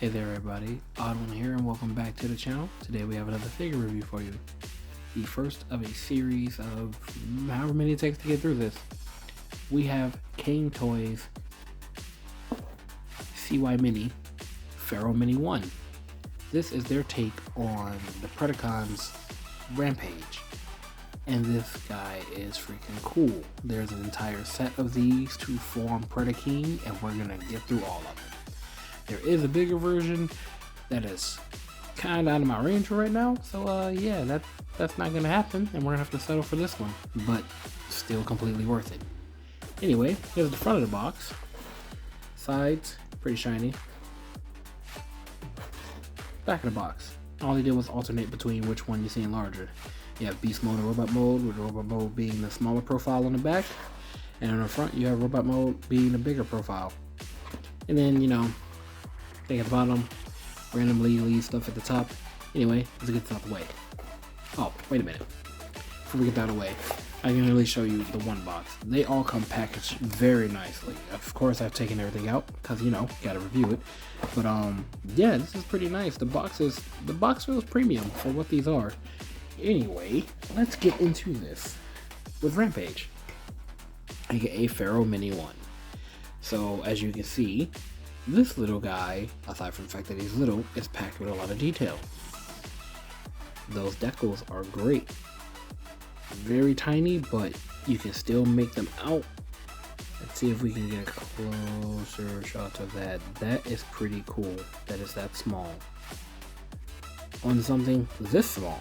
Hey there everybody, Oddones here and welcome back to the channel. Today we have another figure review for you. The first of a series of however many it takes to get through this. We have Cang Toys FeroMini FeroMini 1. This is their take on the Predacons Rampage. And this guy is freaking cool. There's an entire set of these to form Predacon and we're gonna get through all of them. There is a bigger version that is kind of out of my range right now, so yeah, that's not gonna happen, and we're gonna have to settle for this one, but still completely worth it. Anyway, here's the front of the box. Sides, pretty shiny. Back of the box. All they did was alternate between which one you're seeing larger. You have Beast Mode and Robot Mode, with Robot Mode being the smaller profile on the back, and on the front you have Robot Mode being the bigger profile. And then, you know, thing at the bottom, randomly leave stuff at the top. Anyway, let's get this out of the way. Oh, wait a minute. Before we get that out of the way, I can really show you the one box. They all come packaged very nicely. Of course, I've taken everything out because, you know, gotta review it. But yeah, this is pretty nice. The box feels premium for what these are. Anyway, let's get into this with Rampage, aka FeroMini 1. So as you can see, this little guy, aside from the fact that he's little, is packed with a lot of detail. Those decals are great. Very tiny, but you can still make them out. Let's see if we can get a closer shot of that. That is pretty cool. That is that small. On something this small,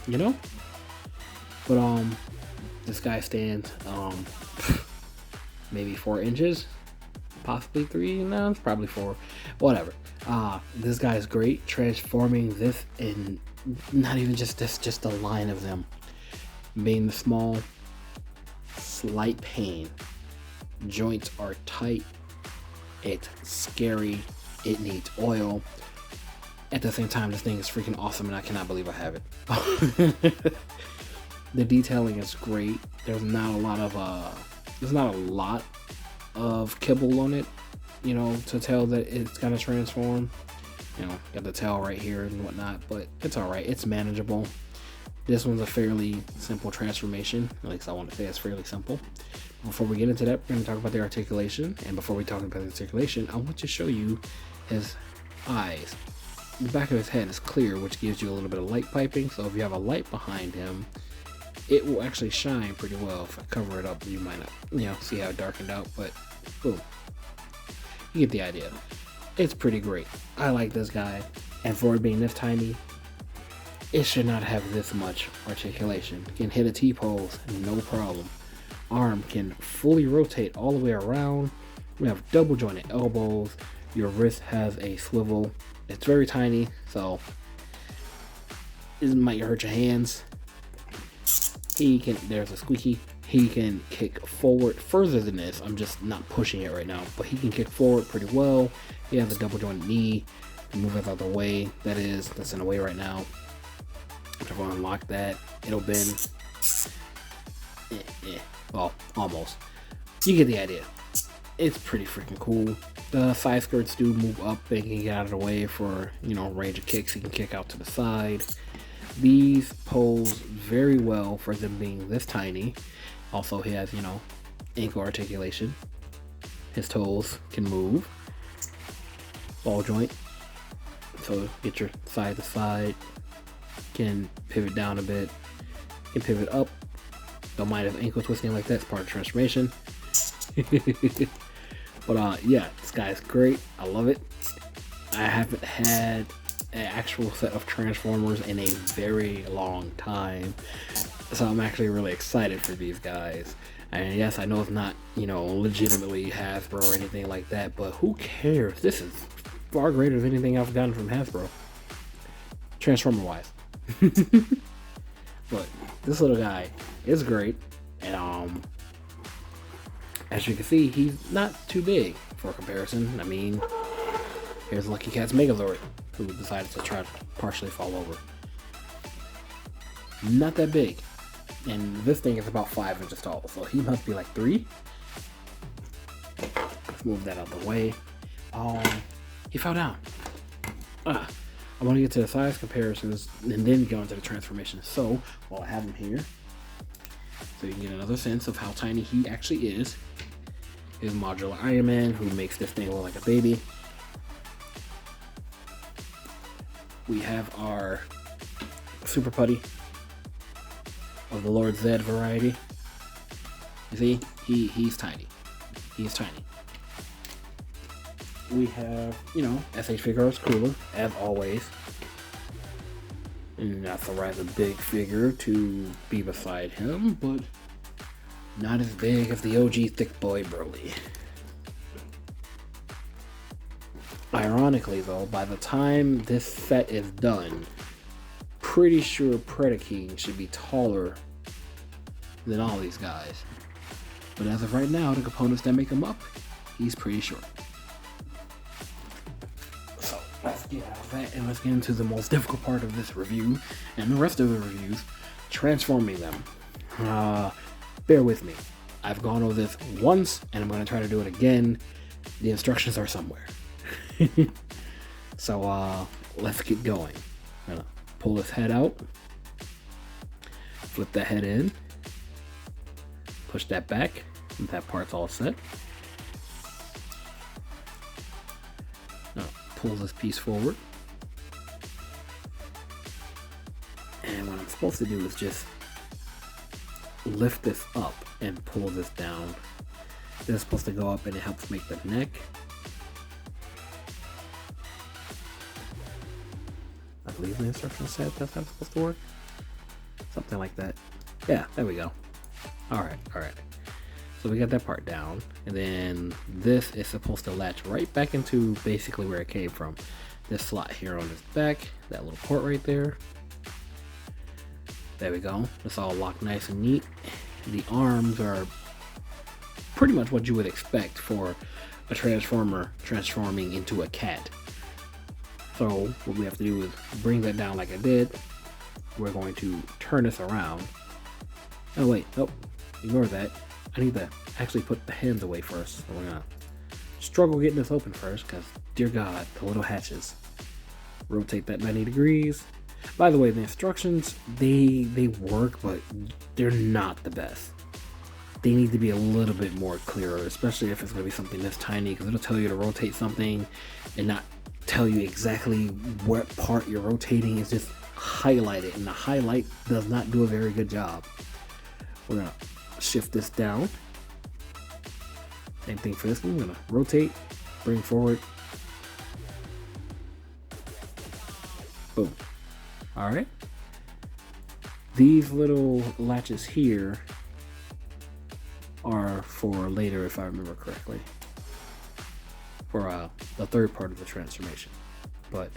you know? But this guy stands maybe 4 inches. Possibly 3, no, it's probably 4, whatever. This guy is great, transforming this in not even just this, just a line of them being the small, slight pain. Joints are tight, it's scary, it needs oil. At the same time, this thing is freaking awesome and I cannot believe I have it. The detailing is great. There's not a lot of kibble on it, you know, to tell that it's gonna transform. You know, got the tail right here and whatnot, but it's all right. It's manageable. This one's a fairly simple transformation. At least I want to say it's fairly simple. Before we get into that, we're gonna talk about the articulation. And before we talk about the articulation, I want to show you his eyes. The back of his head is clear, which gives you a little bit of light piping. So if you have a light behind him, it will actually shine pretty well. If I cover it up, you might not, you know, see how it darkened out, but boom. You get the idea. It's pretty great. I like this guy. And for it being this tiny, it should not have this much articulation. Can hit a T-pose, no problem. Arm can fully rotate all the way around. We have double jointed elbows. Your wrist has a swivel. It's very tiny, so it might hurt your hands. There's a squeaky. He can kick forward further than this. I'm just not pushing it right now, but he can kick forward pretty well. He has a double jointed knee. Move it out of the way. That's in the way right now. If I unlock that, it'll bend. Well, almost. You get the idea. It's pretty freaking cool. The side skirts do move up. They can get out of the way for, you know, range of kicks. He can kick out to the side. These pose very well for them being this tiny. Also, he has, you know, ankle articulation. His toes can move. Ball joint. So get your side to side. Can pivot down a bit. Can pivot up. Don't mind his ankle twisting like that. It's part of transformation. But yeah, this guy's great. I love it. I haven't had an actual set of Transformers in a very long time, so I'm actually really excited for these guys. And yes, I know it's not, you know, legitimately Hasbro or anything like that, but who cares? This is far greater than anything I've gotten from Hasbro, Transformer wise. But this little guy is great, and as you can see, he's not too big for comparison. I mean, here's Lucky Cat's Megazord, who decided to try to partially fall over. Not that big. And this thing is about 5 inches tall, so he must be like 3. Let's move that out of the way. He fell down. I want to get to the size comparisons and then go into the transformation. So while I have him here, so you can get another sense of how tiny he actually is. Here's modular Iron Man, who makes this thing look like a baby. We have our Super Putty of the Lord Zed variety. You see, he's tiny. He's tiny. We have, you know, SH Figuarts Cooler, as always. And that's a rather big figure to be beside him, but not as big as the OG Thick Boy Broly. Ironically though, by the time this set is done, pretty sure Predacon should be taller than all these guys. But as of right now, the components that make him up, he's pretty short. So let's get out of that and let's get into the most difficult part of this review and the rest of the reviews, transforming them. Bear with me. I've gone over this once and I'm going to try to do it again. The instructions are somewhere. So let's get going. I'm gonna pull this head out, flip that head in, push that back, and that part's all set. Now pull this piece forward, and what I'm supposed to do is just lift this up and pull this down. This is supposed to go up and it helps make the neck. I believe the instruction said that's how it's supposed to work. Something like that. Yeah, there we go. Alright. So we got that part down. And then this is supposed to latch right back into basically where it came from. This slot here on his back. That little port right there. There we go. It's all locked nice and neat. The arms are pretty much what you would expect for a transformer transforming into a cat. So what we have to do is bring that down like I did. We're going to turn this around. Oh wait, ignore that. I need to actually put the hands away first. So we're gonna struggle getting this open first because, dear God, the little hatches. Rotate that 90 degrees. By the way, the instructions, they work, but they're not the best. They need to be a little bit more clearer, especially if it's gonna be something this tiny, because it'll tell you to rotate something and not tell you exactly what part you're rotating. It's just highlighted, and the highlight does not do a very good job. We're gonna shift this down. Same thing for this one. I'm gonna rotate, bring forward. Boom. All right. These little latches here are for later, if I remember correctly, for the third part of the transformation. But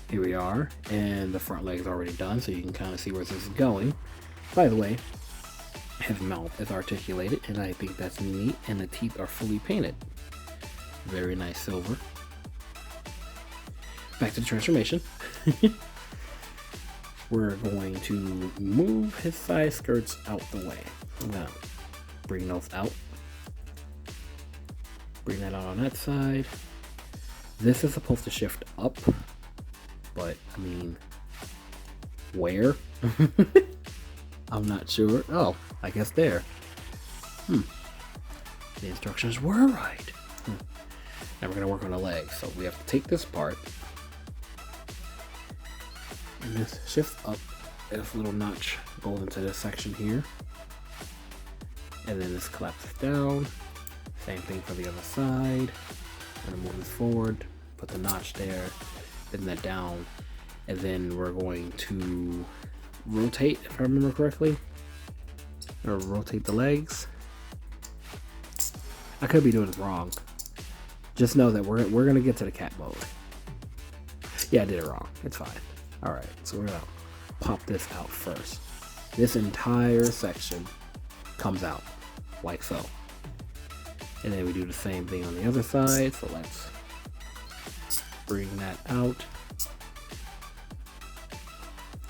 here we are, and the front leg is already done, so you can kind of see where this is going. By the way, his mouth is articulated, and I think that's neat, and the teeth are fully painted. Very nice silver. Back to the transformation. We're going to move his side skirts out the way. I'm gonna bring those out. Bring that out on that side. This is supposed to shift up, but I mean, where? I'm not sure. Oh, I guess there. The instructions were right. Now we're gonna work on the legs. So we have to take this part, and this shifts up. This little notch goes into this section here, and then this collapses down. Same thing for the other side. I'm gonna move this forward, put the notch there, bend that down, and then we're going to rotate, if I remember correctly, or rotate the legs. I could be doing this wrong. Just know that we're gonna get to the cat mode. Yeah, I did it wrong. It's fine. All right, so we're gonna pop this out first. This entire section comes out like so. And then we do the same thing on the other side. So let's bring that out.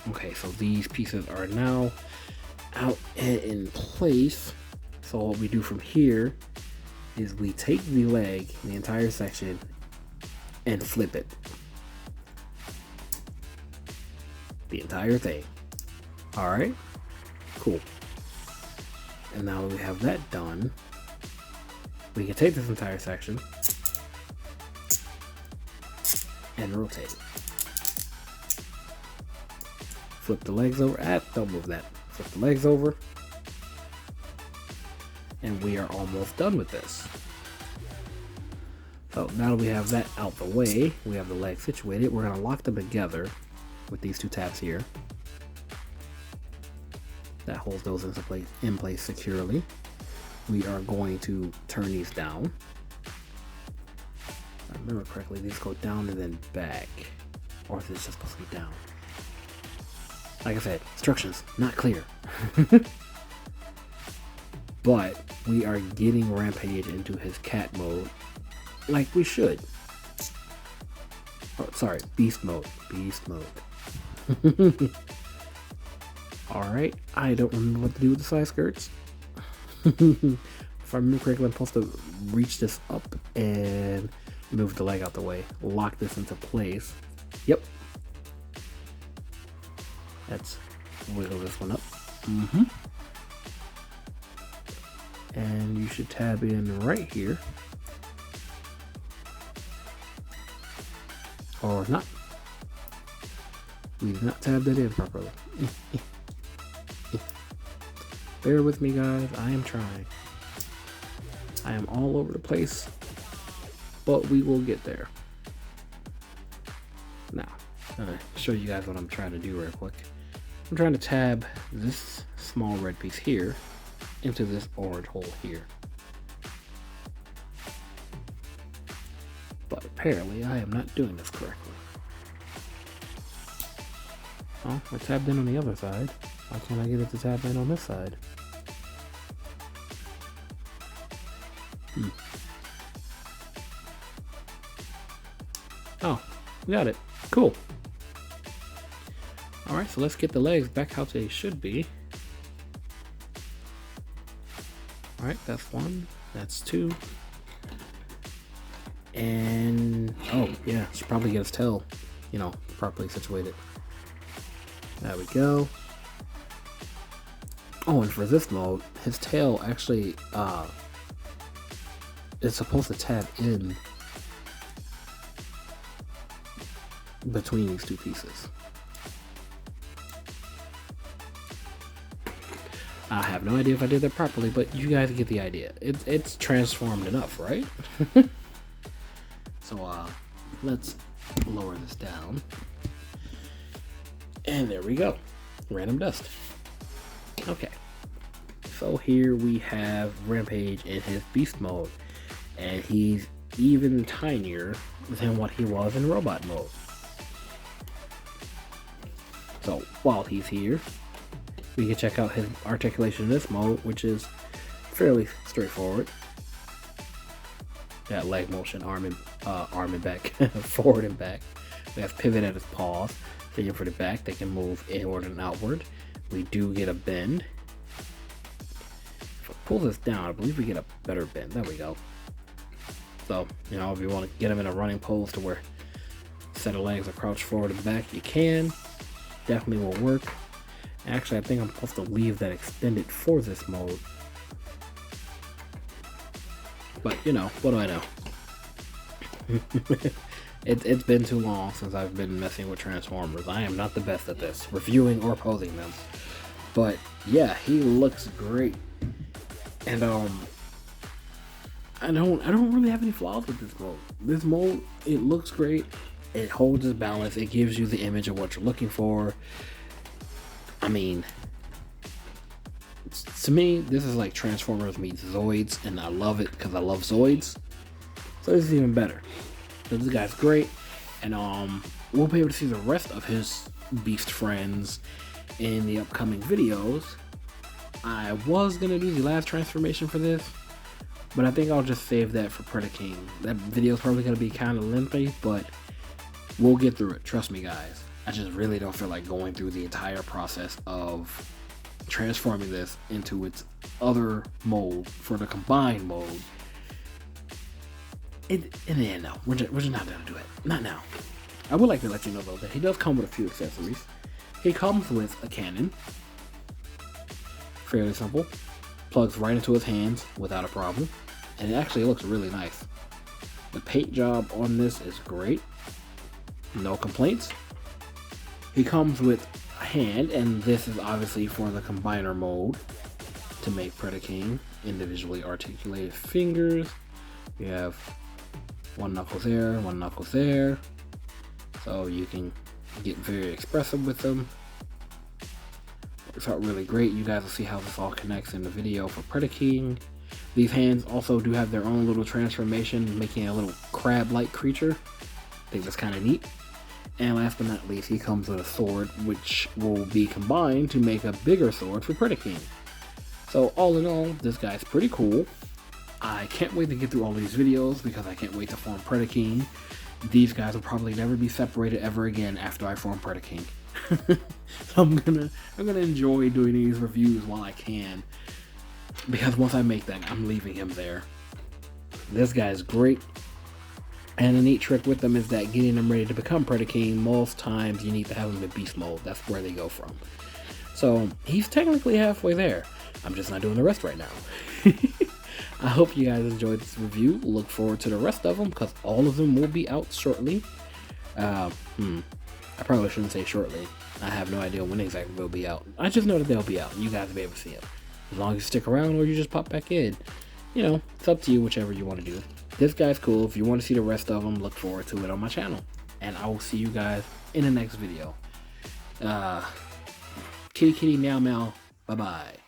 Okay, so these pieces are now out and in place. So what we do from here is we take the leg, the entire section, and flip it. the entire thing. Alright, cool. And now that we have that done, we can take this entire section and rotate it. Flip the legs over. Don't move that. Flip the legs over. And we are almost done with this. So now that we have that out the way, we have the legs situated, we're going to lock them together with these two tabs here. That holds those in place securely. We are going to turn these down. If I remember correctly, these go down and then back. Or is it just supposed to be down? Like I said, instructions not clear. But we are getting Rampage into his cat mode like we should. Oh, sorry, beast mode. Beast mode. Alright, I don't remember what to do with the side skirts. If I remember correctly, I'm supposed to reach this up and move the leg out the way. Lock this into place. Yep. Let's wiggle this one up. And you should tab in right here. Or not. We did not tab that in properly. Bear with me, guys. I am trying. I am all over the place, but we will get there. Now, I'm gonna show you guys what I'm trying to do real quick. I'm trying to tab this small red piece here into this orange hole here. But apparently I am not doing this correctly. Oh, I tabbed in on the other side. Why can't I get it to tab in on this side? Oh, we got it. Cool. Alright, so let's get the legs back how they should be. Alright, that's one. That's two. And, oh, yeah, should probably get his tail, properly situated. There we go. Oh, and for this mode, his tail actually, is supposed to tab in between these two pieces. I have no idea if I did that properly, but you guys get the idea. It's transformed enough, right? So let's lower this down. And there we go. Random dust. Okay. So here we have Rampage in his beast mode. And he's even tinier than what he was in robot mode. So while he's here, we can check out his articulation in this mode, which is fairly straightforward. That leg motion, arm and back, forward and back. We have pivot at his paws. Thinking for the back, they can move inward and outward. We do get a bend. If I pull this down, I believe we get a better bend. There we go. So, if you want to get him in a running pose to where a set of legs are crouched forward and back, you can. Definitely will work. Actually, I think I'm supposed to leave that extended for this mode. But, what do I know? It's been too long since I've been messing with Transformers. I am not the best at this, reviewing or posing them. But, yeah, he looks great. And, I don't really have any flaws with this mode. This mode, it looks great. It holds its balance. It gives you the image of what you're looking for. I mean, to me, this is like Transformers meets Zoids, and I love it because I love Zoids. So this is even better. So this guy's great, and we'll be able to see the rest of his beast friends in the upcoming videos. I was gonna do the last transformation for this, but I think I'll just save that for Predacon. That video is probably gonna be kind of lengthy, but we'll get through it. Trust me, guys. I just really don't feel like going through the entire process of transforming this into its other mode for the combined mode. No, we're just not gonna do it. Not now. I would like to let you know though that he does come with a few accessories. He comes with a cannon. Fairly simple. Plugs right into his hands without a problem. And it actually looks really nice. The paint job on this is great. No complaints. He comes with a hand, and this is obviously for the combiner mode to make Predacon individually articulated fingers. You have one knuckle there, one knuckle there. So you can get very expressive with them. Works out really great. You guys will see how this all connects in the video for Predacon. These hands also do have their own little transformation, making a little crab-like creature. I think that's kind of neat. And last but not least, he comes with a sword, which will be combined to make a bigger sword for Predacon. So all in all, this guy's pretty cool. I can't wait to get through all these videos because I can't wait to form Predacon. These guys will probably never be separated ever again after I form Predacon. So I'm gonna enjoy doing these reviews while I can, because once I make that, I'm leaving him there. This guy's great. And a neat trick with them is that getting them ready to become Predacon, most times you need to have them in beast mode. That's where they go from. So he's technically halfway there. I'm just not doing the rest right now. I hope you guys enjoyed this review. Look forward to the rest of them, because all of them will be out shortly. I probably shouldn't say shortly. I have no idea when exactly they'll be out. I just know that they'll be out, and you guys will be able to see them. As long as you stick around or you just pop back in. You know, it's up to you, whichever you want to do. This guy's cool. If you want to see the rest of them, look forward to it on my channel. And I will see you guys in the next video. Kitty kitty meow meow. Bye bye.